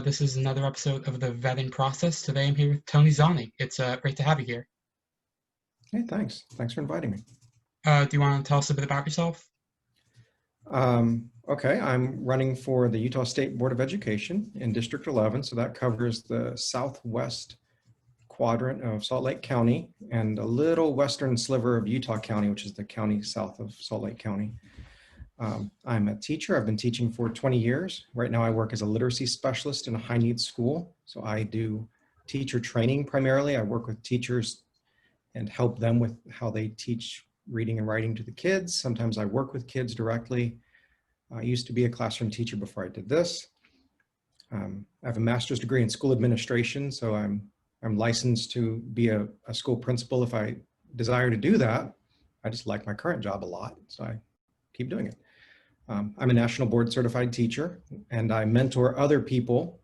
This is another episode of the vetting process. Today I'm here with Tony Zani. It's great to have you here. Hey, thanks. Thanks for inviting me. Do you want to tell us a bit about yourself? Okay, I'm running for the Utah State Board of Education in District 11, so that covers the southwest quadrant of Salt Lake County and a little western sliver of Utah County, which is the county south of Salt Lake County. I'm a teacher. I've been teaching for 20 years. Right now I work as a literacy specialist in a high needs school. So I do teacher training primarily. I work with teachers and help them with how they teach reading and writing to the kids. Sometimes I work with kids directly. I used to be a classroom teacher before I did this. I have a master's degree in school administration, so I'm licensed to be a school principal if I desire to do that. I just like my current job a lot, so I keep doing it. I'm a national board certified teacher, and I mentor other people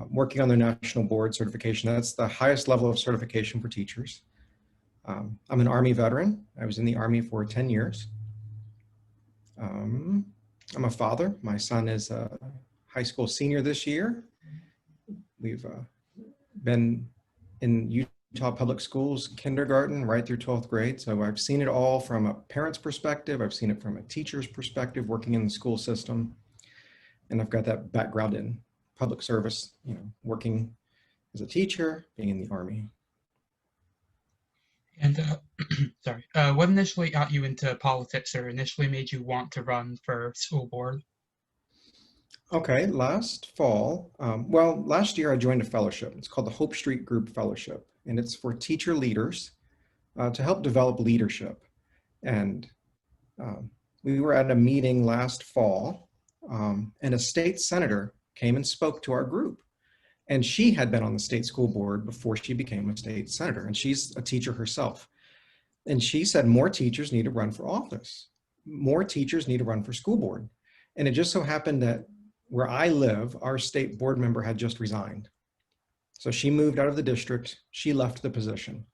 working on their national board certification. That's the highest level of certification for teachers. I'm an Army veteran. I was in the Army for 10 years. I'm a father. My son is a high school senior this year. We've been in Utah public schools, kindergarten, right through 12th grade. So I've seen it all from a parent's perspective. I've seen it from a teacher's perspective, working in the school system. And I've got that background in public service, working as a teacher, being in the Army. And sorry, what initially got you into politics or initially made you want to run for school board? Okay, last fall, last year I joined a fellowship. It's called the Hope Street Group Fellowship, and it's for teacher leaders to help develop leadership. And we were at a meeting last fall, and a state senator came and spoke to our group. And she had been on the state school board before she became a state senator, and she's a teacher herself. And she said, more teachers need to run for office. More teachers need to run for school board. And it just so happened that where I live, our state board member had just resigned. So she moved out of the district, she left the position.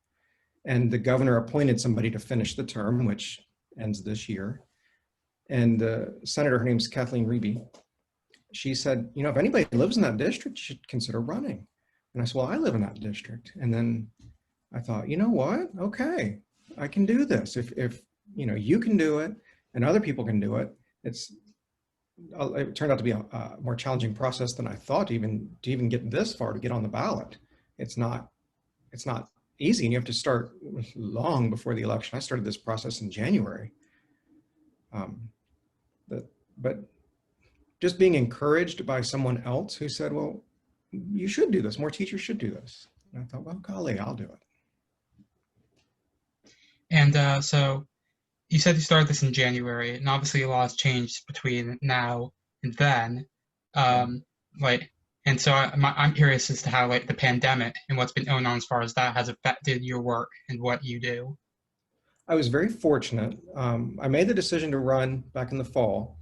And the governor appointed somebody to finish the term, which ends this year. And the senator, her name's Kathleen Reeby, she said, if anybody lives in that district, you should consider running. And I said, well, I live in that district. And then I thought, you know what? Okay, I can do this. If you can do it and other people can do it, it turned out to be a more challenging process than I thought to even get this far, to get on the ballot. It's not easy, and you have to start long before the election. I started this process in January. But just being encouraged by someone else who said, well, you should do this. More teachers should do this. And I thought, well, golly, I'll do it. And so you said you started this in January, and obviously a lot has changed between now and then. And so I'm curious as to how the pandemic and what's been going on as far as that has affected your work and what you do. I was very fortunate. I made the decision to run back in the fall,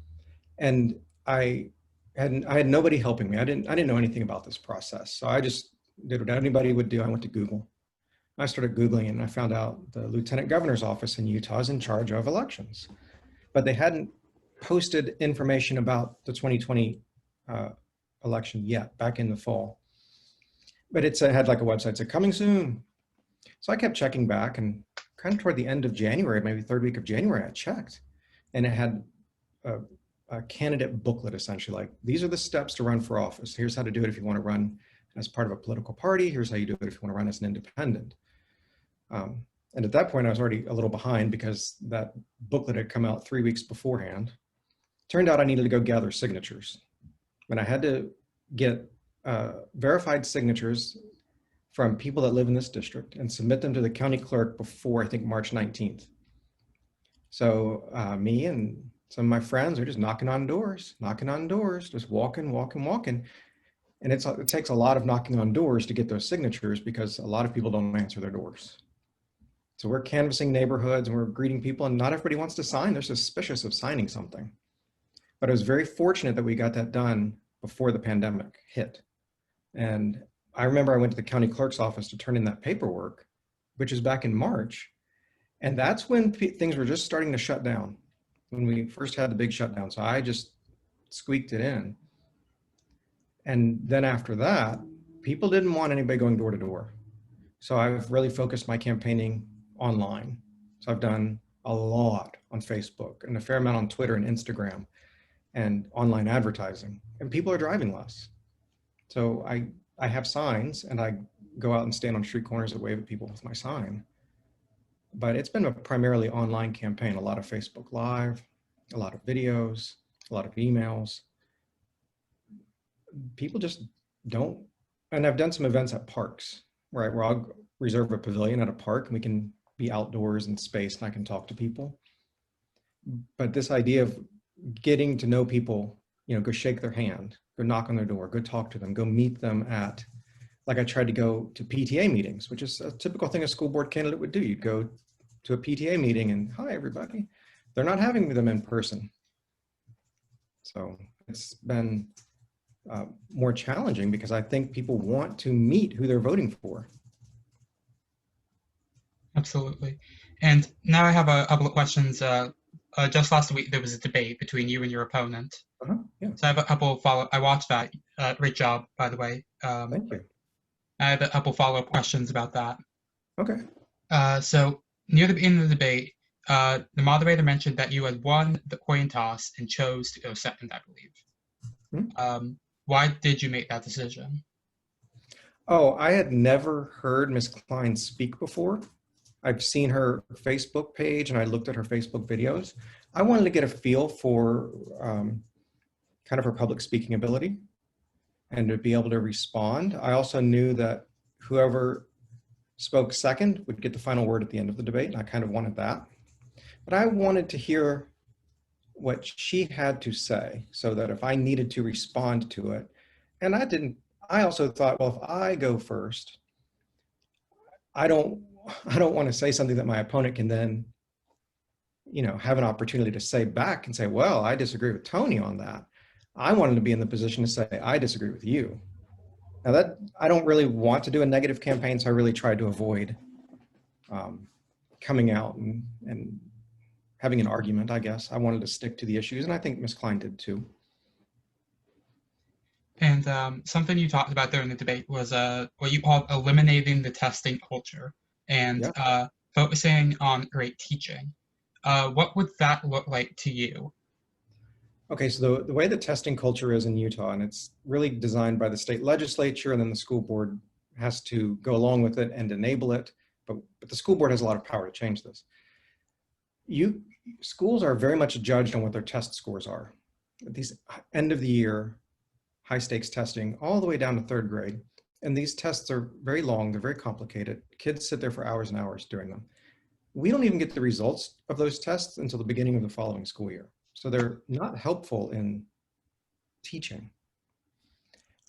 and I had nobody helping me. I didn't know anything about this process. So I just did what anybody would do. I went to Google. I started Googling, and I found out the Lieutenant Governor's office in Utah is in charge of elections, but they hadn't posted information about the 2020 election yet, back in the fall. But it had like a website said coming soon. So I kept checking back, and kind of toward the end of January, maybe third week of January, I checked, and it had a candidate booklet, essentially, like, these are the steps to run for office. Here's how to do it if you want to run as part of a political party. Here's how you do it if you want to run as an independent. And at that point, I was already a little behind because that booklet had come out 3 weeks beforehand. Turned out I needed to go gather signatures. And I had to get verified signatures from people that live in this district and submit them to the county clerk before, I think, March 19th. So me and some of my friends are just knocking on doors, just walking. And it takes a lot of knocking on doors to get those signatures because a lot of people don't answer their doors. So we're canvassing neighborhoods and we're greeting people, and not everybody wants to sign. They're suspicious of signing something. But I was very fortunate that we got that done before the pandemic hit. And I remember I went to the county clerk's office to turn in that paperwork, which is back in March. And that's when things were just starting to shut down, when we first had the big shutdown. So I just squeaked it in. And then after that, people didn't want anybody going door to door. So I've really focused my campaigning online. So I've done a lot on Facebook and a fair amount on Twitter and Instagram and online advertising. And people are driving less. So I have signs and I go out and stand on street corners and wave at people with my sign. But it's been a primarily online campaign, a lot of Facebook Live, a lot of videos, a lot of emails. People just don't, and I've done some events at parks, right, where I'll reserve a pavilion at a park and we can be outdoors in space and I can talk to people. But this idea of getting to know people, you know, go shake their hand, go knock on their door, go talk to them, go meet them at, like I tried to go to PTA meetings, which is a typical thing a school board candidate would do. You'd go to a PTA meeting and, hi, everybody. They're not having them in person. So it's been more challenging because I think people want to meet who they're voting for. Absolutely. And now I have a couple of questions. Just last week, there was a debate between you and your opponent. Yeah. So I have a couple follow. I watched that. Great job, by the way. Thank you. I have a couple follow-up questions about that. Okay. So near the beginning of the debate, the moderator mentioned that you had won the coin toss and chose to go second, I believe. Why did you make that decision? Oh, I had never heard Ms. Klein speak before. I've seen her Facebook page and I looked at her Facebook videos. I wanted to get a feel for kind of her public speaking ability and to be able to respond. I also knew that whoever spoke second would get the final word at the end of the debate, and I kind of wanted that. But I wanted to hear what she had to say so that if I needed to respond to it, and I also thought, well, if I go first, I don't want to say something that my opponent can then, you know, have an opportunity to say back and say, well, I disagree with Tony on that. I wanted to be in the position to say, I disagree with you. Now that I don't really want to do a negative campaign, so I really tried to avoid coming out and having an argument, I guess. I wanted to stick to the issues, and I think Ms. Klein did too. And something you talked about during the debate was what you called eliminating the testing culture and Yeah. focusing on great teaching. What would that look like to you? Okay, so the way the testing culture is in Utah, and it's really designed by the state legislature, and then the school board has to go along with it and enable it, but the school board has a lot of power to change this. Schools are very much judged on what their test scores are. These end of the year, high stakes testing, all the way down to third grade. And these tests are very long, they're very complicated. Kids sit there for hours and hours doing them. We don't even get the results of those tests until the beginning of the following school year. So they're not helpful in teaching.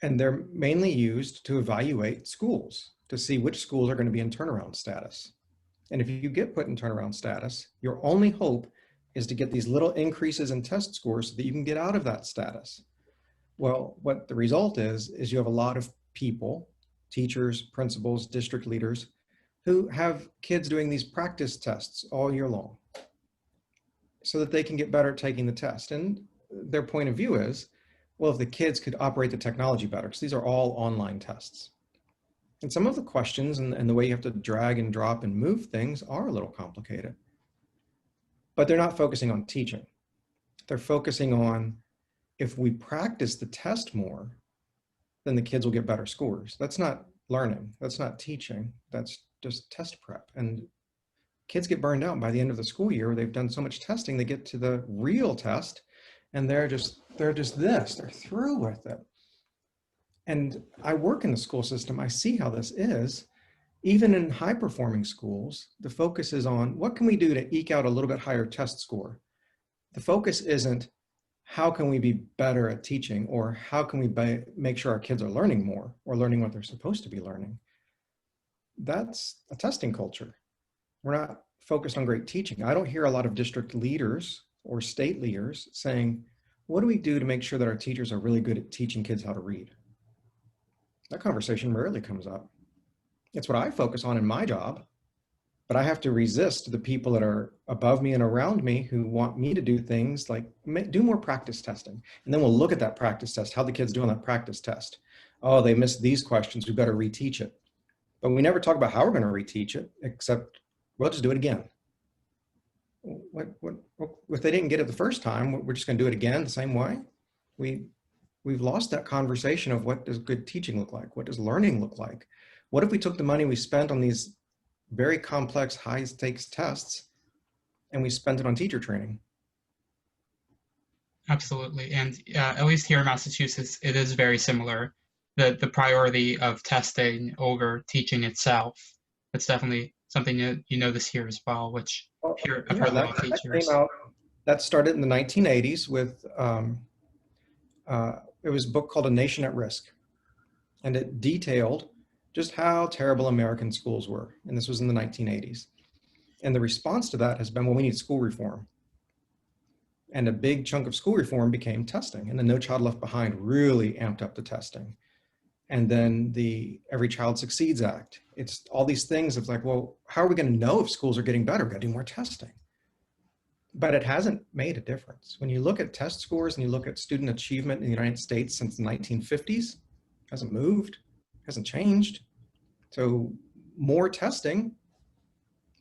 And they're mainly used to evaluate schools, to see which schools are going to be in turnaround status. And if you get put in turnaround status, your only hope is to get these little increases in test scores so that you can get out of that status. Well, what the result is you have a lot of people, teachers, principals, district leaders, who have kids doing these practice tests all year long so that they can get better at taking the test. And their point of view is, well, if the kids could operate the technology better, because these are all online tests. And some of the questions and the way you have to drag and drop and move things are a little complicated. But they're not focusing on teaching. They're focusing on, if we practice the test more, then the kids will get better scores. That's not learning. That's not teaching. That's just test prep. And kids get burned out by the end of the school year. They've done so much testing, they get to the real test and they're just they're through with it. And I work in the school system. I see how this is. Even in high performing schools, the focus is on what can we do to eke out a little bit higher test score. The focus isn't how can we be better at teaching or how can we make sure our kids are learning more or learning what they're supposed to be learning. That's a testing culture. We're not focused on great teaching. I don't hear a lot of district leaders or state leaders saying, what do we do to make sure that our teachers are really good at teaching kids how to read? That conversation rarely comes up. It's what I focus on in my job, but I have to resist the people that are above me and around me who want me to do things like do more practice testing. And then we'll look at that practice test, how the kids do on that practice test. Oh, they missed these questions, we better reteach it. But we never talk about how we're going to reteach it, except we'll just do it again. If they didn't get it the first time, we're just going to do it again the same way? We've lost that conversation of what does good teaching look like? What does learning look like? What if we took the money we spent on these very complex, high stakes tests and we spent it on teacher training? Absolutely. And at least here in Massachusetts, it is very similar. The priority of testing over teaching itself. It's definitely something you notice here as well, which here I've heard a lot of teachers. That started in the 1980s with, it was a book called A Nation at Risk. And it detailed just how terrible American schools were. And this was in the 1980s. And the response to that has been, well, we need school reform. And a big chunk of school reform became testing. And the No Child Left Behind really amped up the testing. And then the Every Child Succeeds Act. It's all these things of like, well, how are we going to know if schools are getting better? We've got to do more testing. But it hasn't made a difference. When you look at test scores and you look at student achievement in the United States since the 1950s, hasn't moved, hasn't changed. So more testing,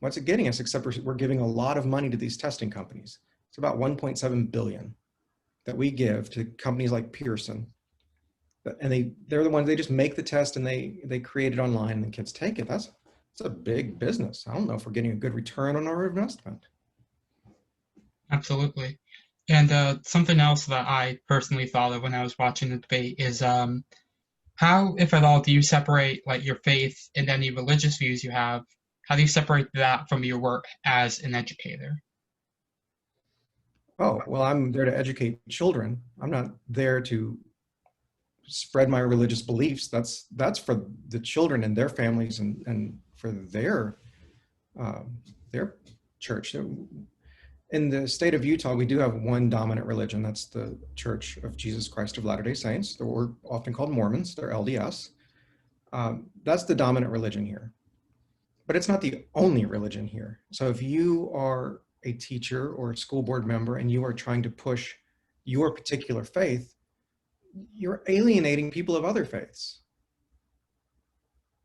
what's it getting us? Except we're giving a lot of money to these testing companies. It's about 1.7 billion that we give to companies like Pearson. And they're the ones, they just make the test and they create it online and the kids take it. That's a big business. I don't know if we're getting a good return on our investment. Absolutely. And something else that I personally thought of when I was watching the debate is how, if at all, do you separate like your faith and any religious views you have? How do you separate that from your work as an educator? Oh, well, I'm there to educate children. I'm not there to spread my religious beliefs. That's for the children and their families and for their church. In the state of Utah, we do have one dominant religion. That's the Church of Jesus Christ of Latter-day Saints. We're often called Mormons. They're LDS. That's the dominant religion here. But it's not the only religion here. So if you are a teacher or a school board member and you are trying to push your particular faith, you're alienating people of other faiths.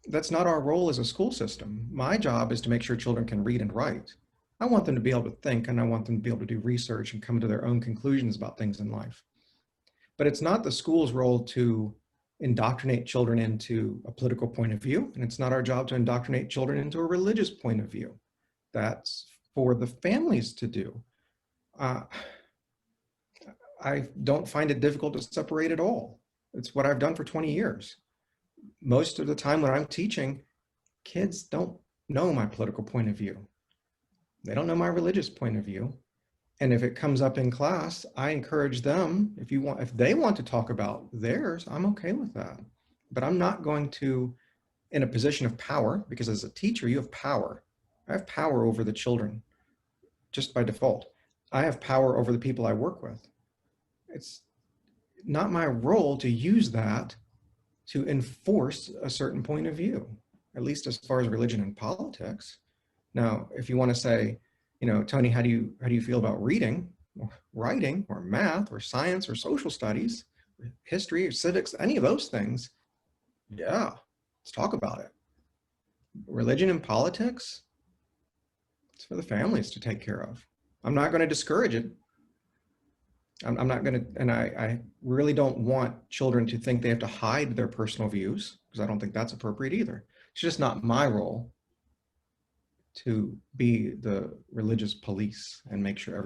That's not our role as a school system. My job is to make sure children can read and write. I want them to be able to think, and I want them to be able to do research and come to their own conclusions about things in life. But it's not the school's role to indoctrinate children into a political point of view, and it's not our job to indoctrinate children into a religious point of view. That's for the families to do. I don't find it difficult to separate at all. It's what I've done for 20 years. Most of the time when I'm teaching, kids don't know my political point of view. They don't know my religious point of view. And if it comes up in class, I encourage them, if they want to talk about theirs, I'm okay with that. But I'm not going to, in a position of power, because as a teacher, you have power. I have power over the children, just by default. I have power over the people I work with. It's not my role to use that to enforce a certain point of view, at least as far as religion and politics. Now, if you want to say, Tony, how do you feel about reading or writing or math or science or social studies, or history or civics, any of those things? Yeah, let's talk about it. Religion and politics, it's for the families to take care of. I'm not going to discourage it. I'm not going to, and I really don't want children to think they have to hide their personal views, because I don't think that's appropriate either. It's just not my role to be the religious police and make sure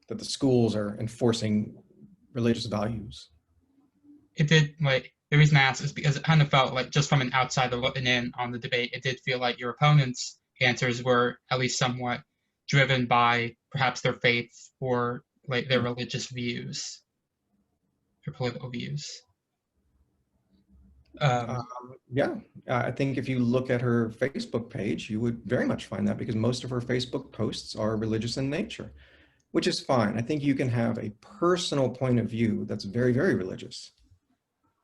that the schools are enforcing religious values. It did, the reason I asked is because it kind of felt like, just from an outsider looking in on the debate, it did feel like your opponents' answers were at least somewhat driven by perhaps their faith or their religious views or political views. Yeah, I think if you look at her Facebook page, you would very much find that, because most of her Facebook posts are religious in nature, which is fine. I think you can have a personal point of view that's very, very religious.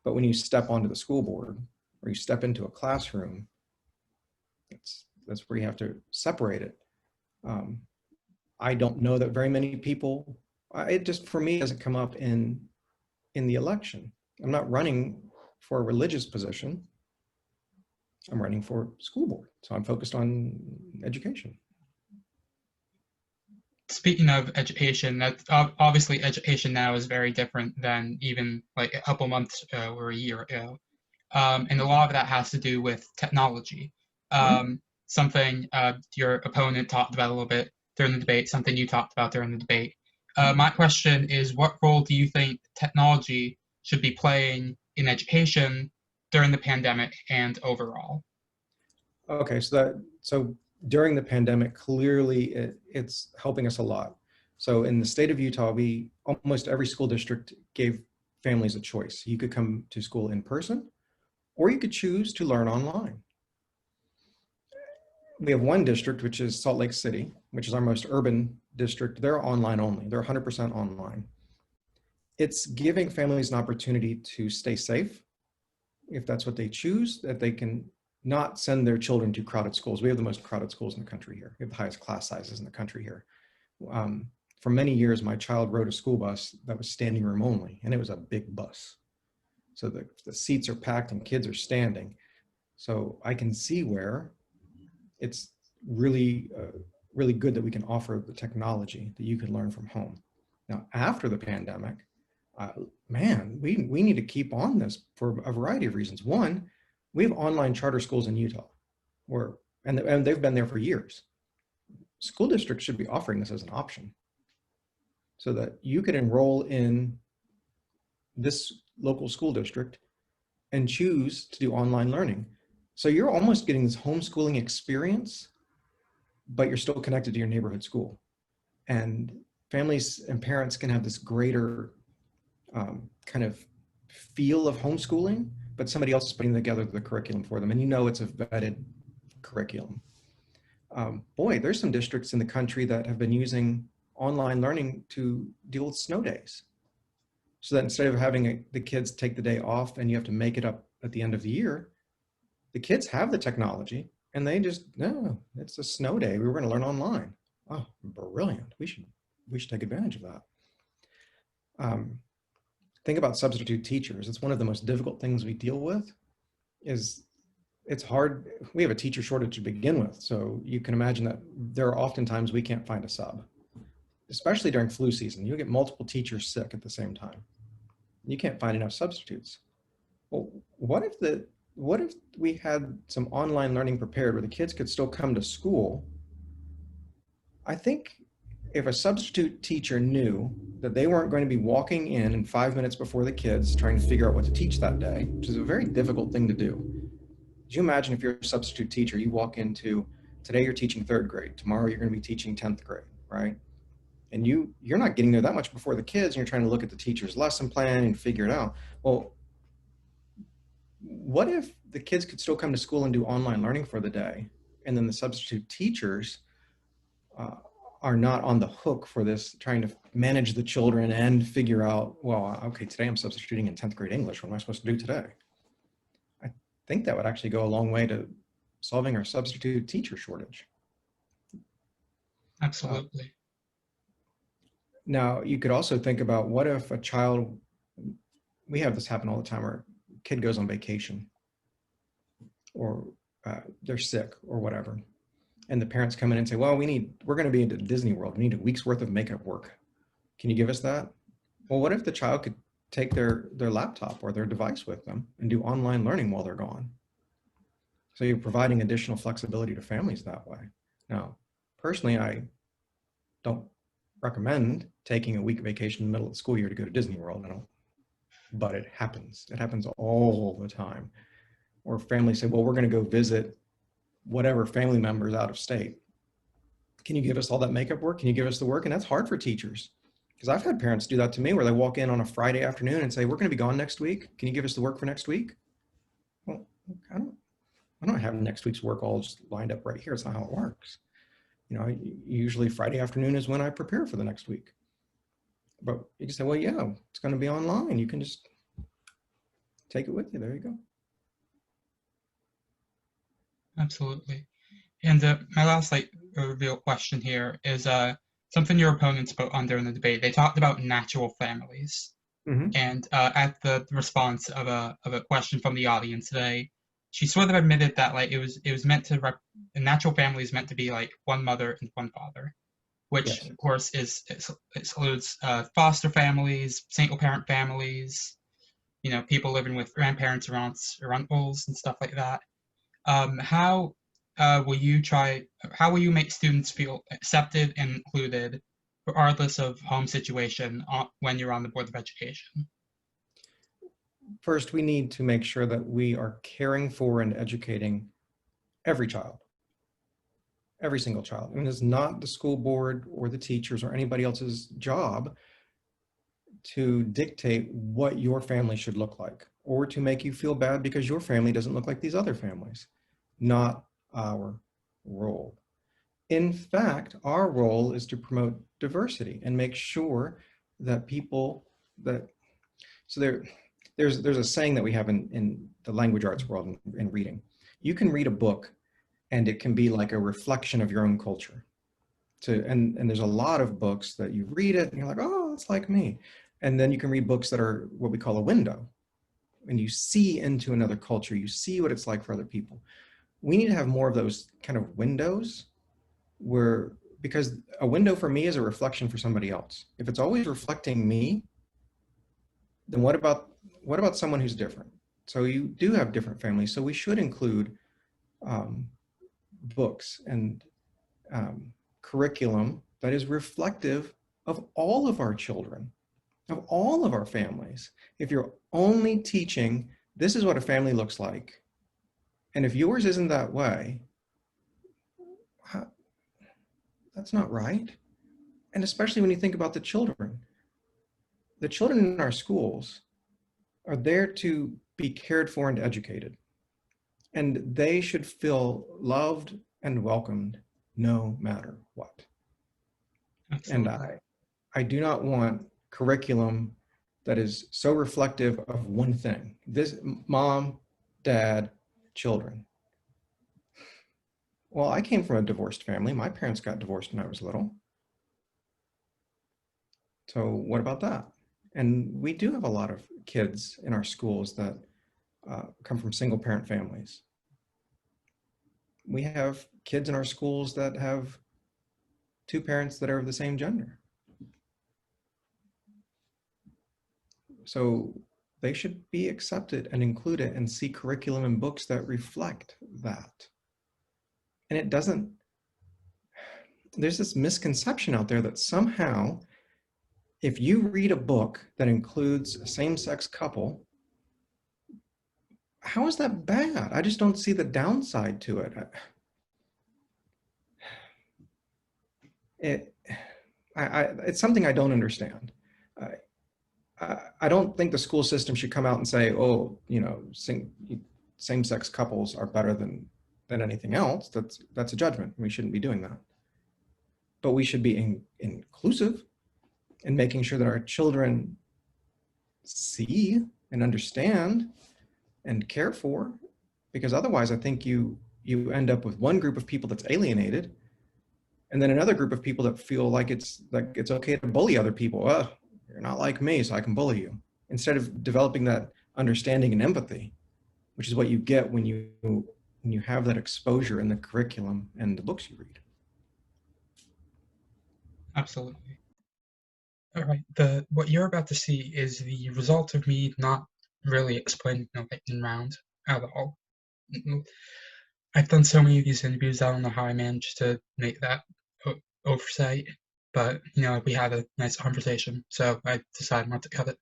But when you step onto the school board or you step into a classroom, that's where you have to separate it. Um, I don't know that very many people, it just, for me, doesn't come up in the election. I'm not running for a religious position. I'm running for school board. So I'm focused on education. Speaking of education, that's obviously education now is very different than even like a couple months ago or a year ago. And a lot of that has to do with technology. Mhm. Something your opponent talked about a little bit during the debate, something you talked about during the debate. My question is, what role do you think technology should be playing in education during the pandemic and overall? Okay, so during the pandemic, clearly it's helping us a lot. So in the state of Utah, we almost every school district gave families a choice. You could come to school in person, or you could choose to learn online. We have one district, which is Salt Lake City, which is our most urban district. They're online only. They're 100% online. It's giving families an opportunity to stay safe if that's what they choose, that they can not send their children to crowded schools. We have the most crowded schools in the country here. We have the highest class sizes in the country here. Um, for many years, my child rode a school bus that was standing room only, and it was a big bus. So the seats are packed and kids are standing. So I can see where it's really, really good that we can offer the technology that you can learn from home. Now, after the pandemic, uh, man, we need to keep on this for a variety of reasons. One, we have online charter schools in Utah, where and they've been there for years. School districts should be offering this as an option, so that you could enroll in this local school district and choose to do online learning. So you're almost getting this homeschooling experience, but you're still connected to your neighborhood school. And families and parents can have this greater kind of feel of homeschooling, but somebody else is putting together the curriculum for them. And you know it's a vetted curriculum. Boy, there's some districts in the country that have been using online learning to deal with snow days. So that instead of having the kids take the day off and you have to make it up at the end of the year, the kids have the technology and they just, no, it's a snow day. We were going to learn online. Oh, brilliant. We should take advantage of that. Um, think about substitute teachers. It's one of the most difficult things we deal with is it's hard. We have a teacher shortage to begin with. So you can imagine that there are often times we can't find a sub, especially during flu season. You get multiple teachers sick at the same time. You can't find enough substitutes. Well, what if we had some online learning prepared where the kids could still come to school? I think if a substitute teacher knew that they weren't going to be walking in 5 minutes before the kids trying to figure out what to teach that day, which is a very difficult thing to do. Could you imagine if you're a substitute teacher, you walk into, today you're teaching third grade, tomorrow you're going to be teaching 10th grade, right? And you're not getting there that much before the kids, and you're trying to look at the teacher's lesson plan and figure it out. Well, what if the kids could still come to school and do online learning for the day, and then the substitute teachers uh, are not on the hook for this, trying to manage the children and figure out, well, okay, today I'm substituting in 10th grade English. What am I supposed to do today? I think that would actually go a long way to solving our substitute teacher shortage. Uh, Absolutely. Now, you could also think about what if a child, we have this happen all the time, where a kid goes on vacation or they're sick or whatever. And the parents come in and say, well, we're going to be into Disney World. We need a week's worth of makeup work. Can you give us that? Well, what if the child could take their laptop or their device with them and do online learning while they're gone? So you're providing additional flexibility to families that way. Now, personally, I don't recommend taking a week vacation in the middle of the school year to go to Disney World. I don't, but it happens. It happens all the time. Or families say, well, we're going to go visit whatever family members out of state. Can you give us all that makeup work? Can you give us the work? And that's hard for teachers, because I've had parents do that to me where they walk in on a Friday afternoon and say, we're going to be gone next week. Can you give us the work for next week? Well, I don't have next week's work all just lined up right here. It's not how it works. You know, usually Friday afternoon is when I prepare for the next week. But you can say, well, yeah, it's going to be online. You can just take it with you. There you go. Absolutely. And my last real question here is something your opponents put under in the debate. They talked about natural families, Hmm. and at the response of a question from the audience today, she sort of admitted that like it was meant to a natural family is meant to be like one mother and one father, which Yes. of course excludes foster families, single parent families, people living with grandparents or aunts or uncles and stuff like that. How will you try? How will you make students feel accepted and included, regardless of home situation, when you're on the board of education? First, we need to make sure that we are caring for and educating every child, every single child. And it's not the school board or the teachers or anybody else's job to dictate what your family should look like or to make you feel bad because your family doesn't look like these other families. Not our role. In fact, our role is to promote diversity and make sure that people that so there's a saying that we have in the language arts world in reading. You can read a book and it can be like a reflection of your own culture. And there's a lot of books that you read it and you're like, oh, it's like me. And then you can read books that are what we call a window, and you see into another culture, you see what it's like for other people. We need to have more of those kind of windows where, because a window for me is a reflection for somebody else. If it's always reflecting me, then what about someone who's different? So you do have different families. So we should include um, books and curriculum that is reflective of all of our children, of all of our families. If you're only teaching, this is what a family looks like, and if yours isn't that way, that's not right. And especially when you think about the children in our schools are there to be cared for and educated. And they should feel loved and welcomed no matter what. And Absolutely. I do not want curriculum that is so reflective of one thing. This mom, dad, children. Well, I came from a divorced family. My parents got divorced when I was little. So what about that? And we do have a lot of kids in our schools that come from single parent families. We have kids in our schools that have two parents that are of the same gender. So they should be accepted and included and see curriculum and books that reflect that. And it doesn't, there's this misconception out there that somehow, if you read a book that includes a same-sex couple, how is that bad? I just don't see the downside to it. It, it's something I don't understand. I don't think the school system should come out and say, oh, same-sex couples are better than anything else. That's a judgment. We shouldn't be doing that. But we should be inclusive in making sure that our children see and understand and care for, because otherwise I think you end up with one group of people that's alienated, and then another group of people that feel like it's okay to bully other people. Oh, you're not like me, so I can bully you. Instead of developing that understanding and empathy, which is what you get when you have that exposure in the curriculum and the books you read. Absolutely. All right. The what you're about to see is the result of me not really explaining the lightning round at all. I've done so many of these interviews, I don't know how I managed to make that oversight, but we had a nice conversation, so I decided not to cut it.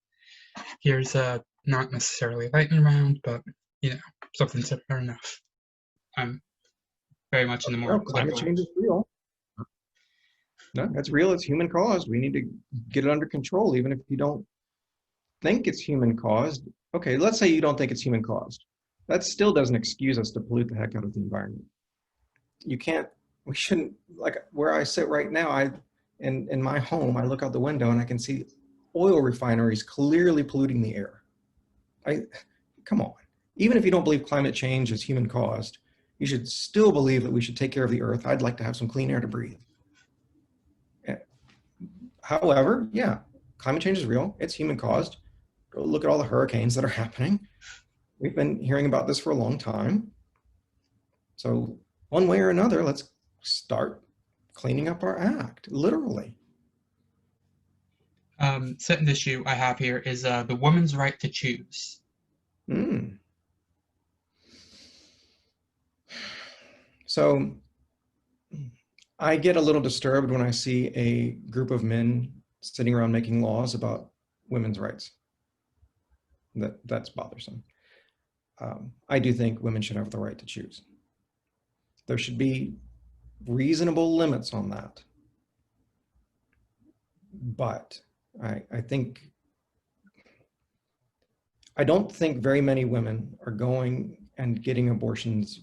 Here's not necessarily a lightning round, but you know something similar enough. I'm very much in the No, more climate clever. change is real. No, that's real. It's human caused. We need to get it under control, even if you don't think it's human caused. Okay, let's say you don't think it's human caused. That still doesn't excuse us to pollute the heck out of the environment. You can't, we shouldn't, like where I sit right now, in my home, I look out the window and I can see oil refineries clearly polluting the air. Come on. Even if you don't believe climate change is human caused, You should still believe that we should take care of the earth. I'd like to have some clean air to breathe. However, yeah, climate change is real. It's human caused. Go look at all the hurricanes that are happening. We've been hearing about this for a long time. So one way or another, let's start cleaning up our act, literally. Second issue I have here is the woman's right to choose. Mm. So I get a little disturbed when I see a group of men sitting around making laws about women's rights. That's bothersome. I do think women should have the right to choose. There should be reasonable limits on that. But I don't think very many women are going and getting abortions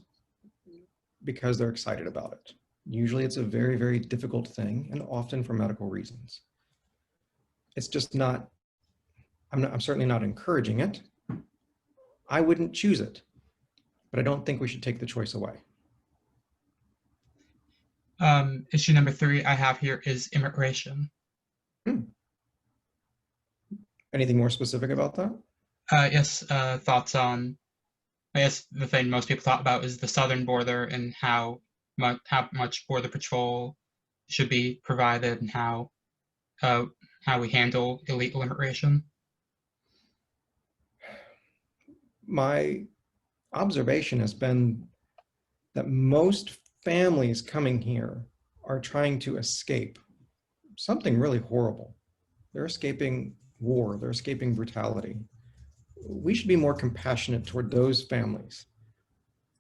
because they're excited about it. Usually it's a very, very difficult thing, and often for medical reasons. It's just not, I'm certainly not encouraging it. I wouldn't choose it, but I don't think we should take the choice away. Issue number 3 I have here is immigration. Anything more specific about that? Yes, thoughts on, I guess the thing most people talk about is the southern border and how much border patrol should be provided and how we handle illegal immigration. My observation has been that most families coming here are trying to escape something really horrible. They're escaping war, they're escaping brutality. We should be more compassionate toward those families.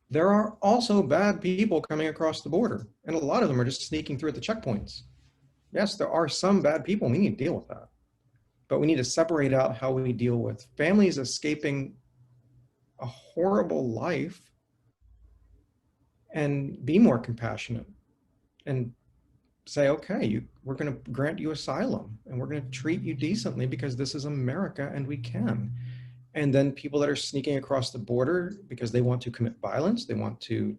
There are also bad people coming across the border, and a lot of them are just sneaking through at the checkpoints. Yes, there are some bad people, we need to deal with that. But we need to separate out how we deal with families escaping a horrible life and be more compassionate and say, okay, we're going to grant you asylum and we're going to treat you decently because this is America and we can. And then people that are sneaking across the border because they want to commit violence, they want to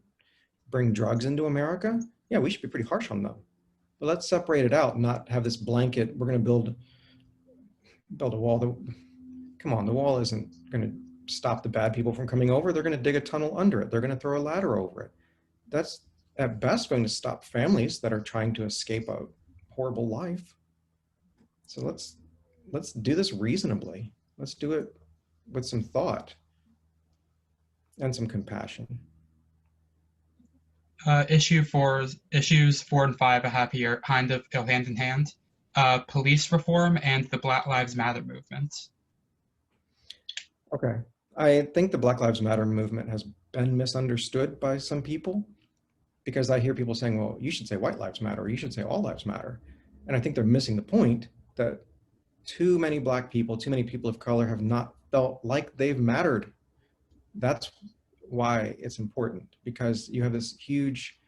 bring drugs into America, yeah, we should be pretty harsh on them. But let's separate it out, not have this blanket, we're going to build a wall. Come on, the wall isn't going to stop the bad people from coming over. They're going to dig a tunnel under it. They're going to throw a ladder over it. That's at best going to stop families that are trying to escape a horrible life. So let's do this reasonably. Let's do it with some thought and some compassion. Issues 4 and 5 I have here kind of go hand in hand. Police reform and the Black Lives Matter movement. Okay. I think the Black Lives Matter movement has been misunderstood by some people because I hear people saying, well, you should say white lives matter, or you should say all lives matter. And I think they're missing the point that too many Black people, too many people of color have not felt like they've mattered. That's why it's important, because you have this huge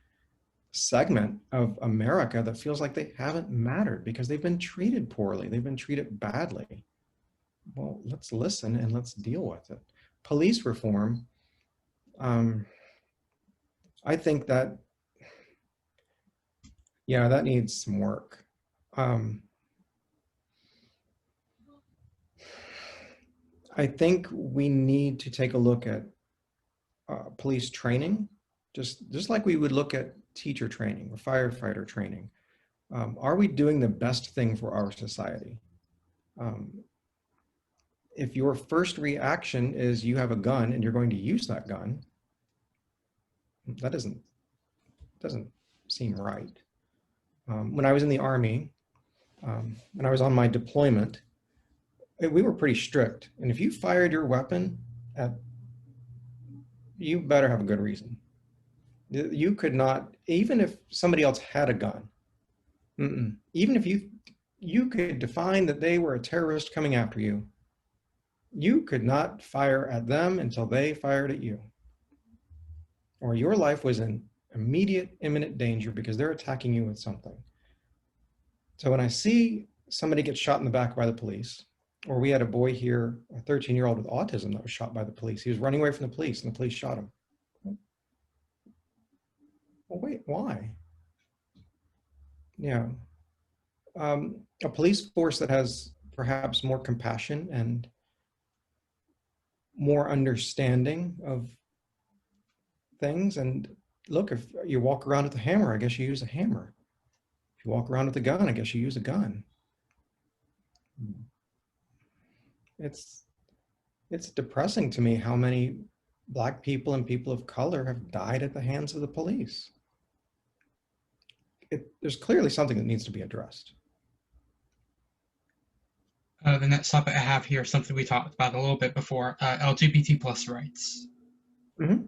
segment of America that feels like they haven't mattered because they've been treated poorly. They've been treated badly. Well, let's listen and let's deal with it. Police reform, I think that, yeah, that needs some work. I think we need to take a look at police training, just like we would look at teacher training or firefighter training. Are we doing the best thing for our society? If your first reaction is you have a gun and you're going to use that gun, that doesn't seem right. When I was in the Army, and I was on my deployment, we were pretty strict. And if you fired your weapon you better have a good reason. You could not, even if somebody else had a gun, even if you could define that they were a terrorist coming after you, you could not fire at them until they fired at you, or your life was in immediate, imminent danger because they're attacking you with something. So when I see somebody get shot in the back by the police, or we had a boy here, a 13-year-old with autism that was shot by the police. He was running away from the police and the police shot him. Well, wait, why? Yeah. A police force that has perhaps more compassion and more understanding of things. And look, if you walk around with a hammer, I guess you use a hammer. If you walk around with a gun, I guess you use a gun. It's it's depressing to me how many Black people and people of color have died at the hands of the police. There's clearly something that needs to be addressed. The next topic I have here is something we talked about a little bit before, LGBT plus rights. Mm-hmm.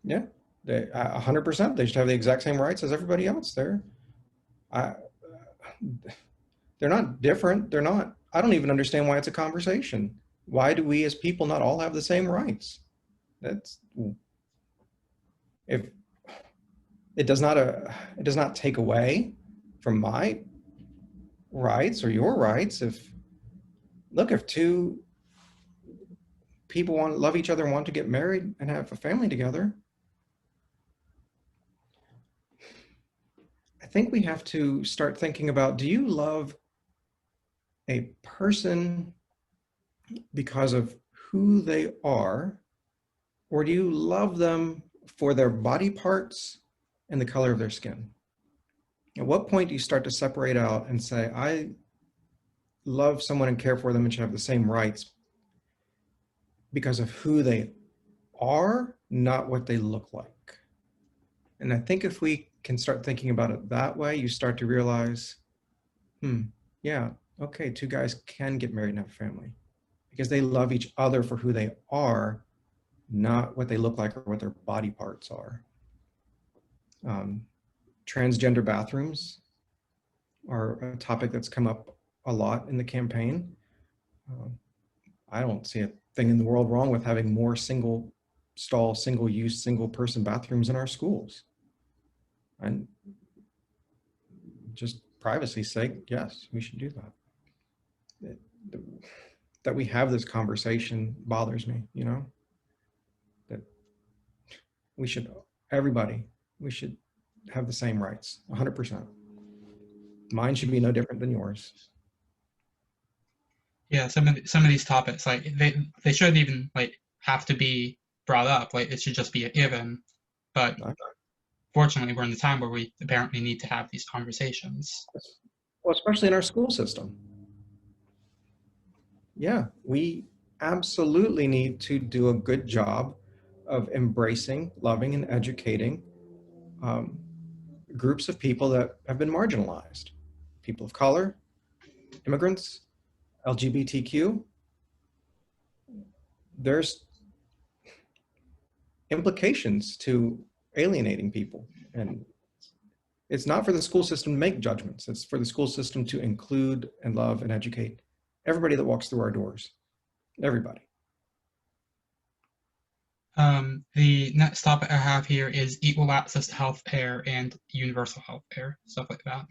Yeah, 100%. They should have the exact same rights as everybody else. I, they're not different. They're not. I don't even understand why it's a conversation. Why do we as people not all have the same rights? That's if it does not take away from my rights or your rights. If two people want to love each other and want to get married and have a family together, I think we have to start thinking about, do you love a person because of who they are, or do you love them for their body parts and the color of their skin? At what point do you start to separate out and say, I love someone and care for them and should have the same rights because of who they are, not what they look like? And I think if we can start thinking about it that way, you start to realize, yeah, okay, two guys can get married and have a family because they love each other for who they are, not what they look like or what their body parts are. Transgender bathrooms are a topic that's come up a lot in the campaign. I don't see a thing in the world wrong with having more single stall, single use, single person bathrooms in our schools. And just privacy's sake, yes, we should do that. That we have this conversation bothers me, that everybody, we should have the same rights, 100%. Mine should be no different than yours. Yeah, some of these topics, like they shouldn't even like have to be brought up. Like it should just be a given. But fortunately, we're in the time where we apparently need to have these conversations. Well, especially in our school system. Yeah, we absolutely need to do a good job of embracing, loving, and educating groups of people that have been marginalized. People of color, immigrants, LGBTQ. There's implications to alienating people. And it's not for the school system to make judgments. It's for the school system to include and love and educate everybody that walks through our doors. Everybody. The next topic I have here is equal access to health care and universal health care, stuff like that.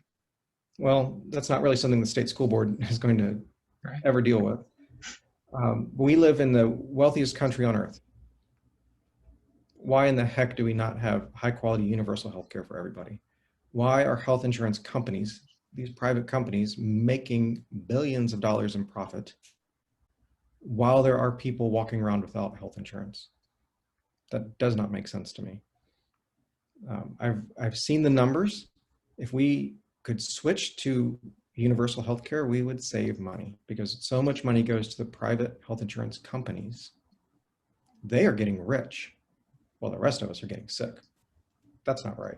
Well, that's not really something the state school board is going to Right. ever deal with. We live in the wealthiest country on earth. Why in the heck do we not have high quality universal health care for everybody? Why are health insurance companies, these private companies, making billions of dollars in profit while there are people walking around without health insurance? That does not make sense to me. I've seen the numbers. If we could switch to universal health care, we would save money because so much money goes to the private health insurance companies. They are getting rich while the rest of us are getting sick. That's not right.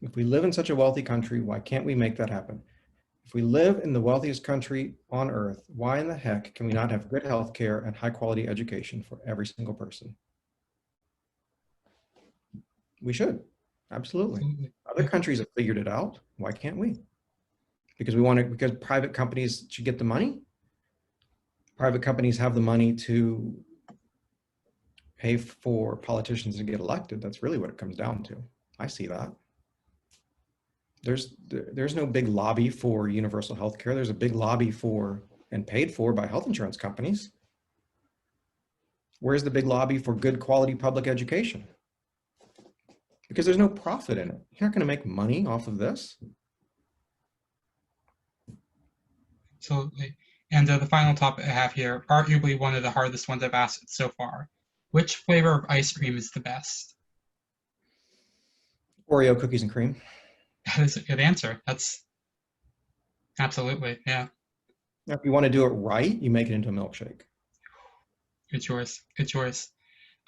If we live in such a wealthy country, why can't we make that happen? If we live in the wealthiest country on earth, why in the heck can we not have good health care and high quality education for every single person? We should, absolutely. Other countries have figured it out. Why can't we? Because because private companies should get the money. Private companies have the money to pay for politicians to get elected. That's really what it comes down to. I see that. There's no big lobby for universal health care. There's a big lobby for and paid for by health insurance companies. Where's the big lobby for good quality public education? Because there's no profit in it. You're not going to make money off of this. Absolutely. And the final topic I have here, arguably one of the hardest ones I've asked so far. Which flavor of ice cream is the best? Oreo cookies and cream. That is a good answer. That's absolutely, yeah. Now, if you want to do it right, you make it into a milkshake. Good choice. Good choice.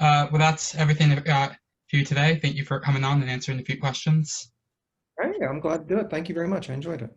Well, that's everything I've got for you today. Thank you for coming on and answering a few questions. All right, I'm glad to do it. Thank you very much. I enjoyed it.